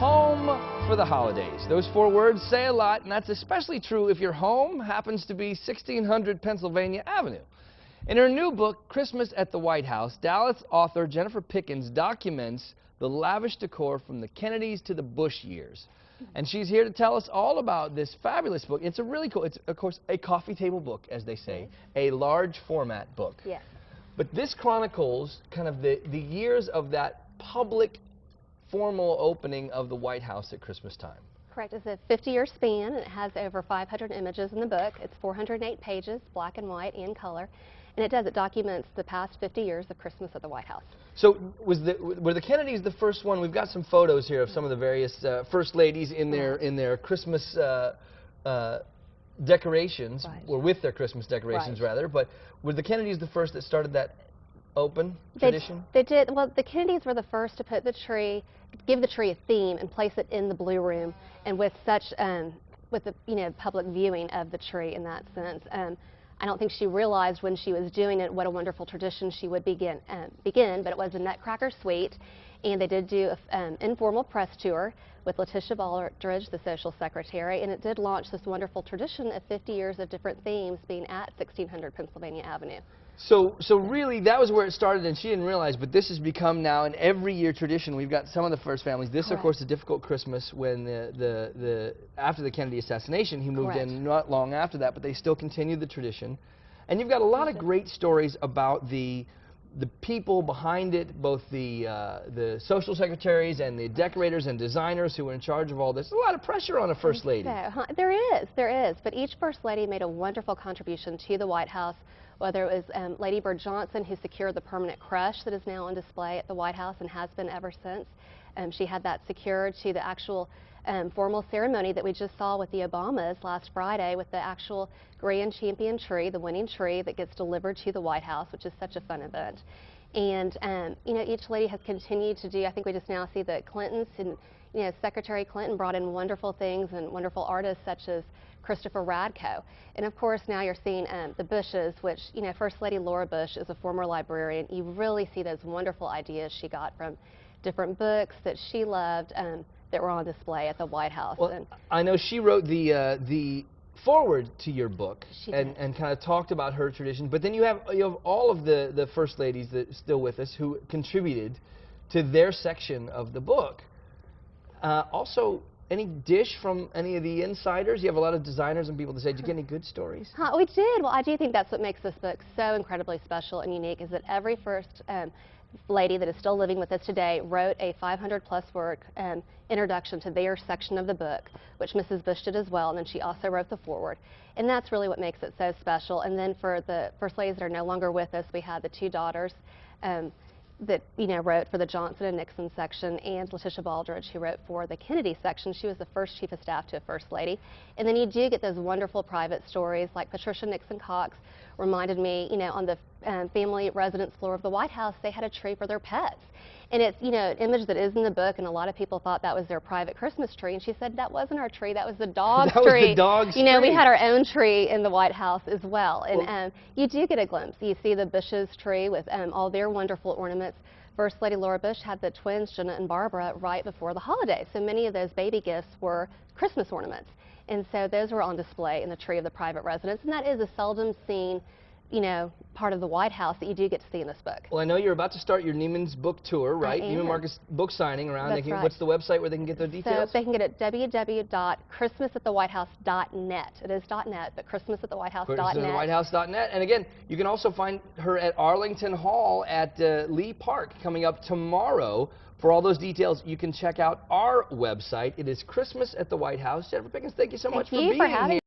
Home for the holidays. Those 4 words say a lot, and that's especially true if your home happens to be 1600 Pennsylvania Avenue. In her new book, Christmas at the White House, Dallas author Jennifer Pickens documents the lavish decor from the Kennedys to the Bush years. And she's here to tell us all about this fabulous book. It's a really cool, it's of course a coffee table book, as they say, a large format book. Yes. But this chronicles kind of the years of that public formal opening of the White House at Christmas time. Correct. It's a 50-year span, and it has over 500 images in the book. It's 408 pages, black and white and color, and it documents the past 50 years of Christmas at the White House. So were the Kennedys the first one? We've got some photos here of some of the various first ladies in their Christmas decorations, Right. or with their Christmas decorations rather. But were the Kennedys the first that started that open tradition? They did. Well, the Kennedys were the first to put the tree, give the tree a theme, and place it in the Blue Room, and with such with the public viewing of the tree in that sense. I don't think she realized when she was doing it what a wonderful tradition she would begin, but it was a Nutcracker Suite, and they did do an informal press tour with Letitia Baldridge, the social secretary, and it did launch this wonderful tradition of 50 years of different themes being at 1600 Pennsylvania Avenue. So really, that was where it started, and she didn't realize, but this has become now an every year tradition. We've got some of the first families. This, Correct. of course, a difficult Christmas when after the Kennedy assassination, he moved Correct. in not long after that, but they still continued the tradition. And you've got a lot of great stories about the people behind it, both the social secretaries and the decorators and designers who were in charge of all this. There's a lot of pressure on a first lady. There is. But each first lady made a wonderful contribution to the White House, whether it was Lady Bird Johnson, who secured the permanent crush that is now on display at the White House and has been ever since. She had that secured, to the actual formal ceremony that we just saw with the Obamas last Friday, with the actual grand champion tree, the winning tree that gets delivered to the White House, which is such a fun event. And each lady has continued to do. I think we just now see the Clintons, and Secretary Clinton brought in wonderful things and wonderful artists such as Christopher Radko. And of course now you're seeing the Bushes, which First Lady Laura Bush is a former librarian. You really see those wonderful ideas she got from different books that she loved that were on display at the White House. Well, I know she wrote the foreword to your book and kind of talked about her tradition, but then you have all of the first ladies that are still with us who contributed to their section of the book. Also, any dish from any of the insiders? You have a lot of designers and people that say, did you get any good stories? We did. Well, I do think that's what makes this book so incredibly special and unique, is that every first lady that is still living with us today wrote a 500-plus word introduction to their section of the book, which Mrs. Bush did as well, and then she also wrote the foreword. And that's really what makes it so special. And then for the first ladies that are no longer with us, we had the 2 daughters that wrote for the Johnson and Nixon section, and Letitia Baldridge, who wrote for the Kennedy section. She was the first chief of staff to a first lady. And then you do get those wonderful private stories, like Patricia Nixon Cox reminded me, on the family residence floor of the White House, they had a tree for their pets. And it's, an image that is in the book, and a lot of people thought that was their private Christmas tree. And she said, that wasn't our tree, that was the dog's tree. That was the dog's tree. We had our own tree in the White House as well. And you do get a glimpse. You see the Bush's tree with all their wonderful ornaments. First Lady Laura Bush had the twins, Jenna and Barbara, right before the holidays. So many of those baby gifts were Christmas ornaments. And so those were on display in the tree of the private residence. And that is a seldom seen part of the White House that you do get to see in this book. Well, I know you're about to start your Neiman's book tour, right? Neiman Marcus book signing around. That's right. What's the website where they can get their details? So they can get it at www.christmasatthewhitehouse.net. It is .net, but christmasatthewhitehouse.net. Christmasatthewhitehouse.net. And again, you can also find her at Arlington Hall at Lee Park coming up tomorrow. For all those details, you can check out our website. It is Christmas at the White House. Jennifer Pickens, thank you so much for being here.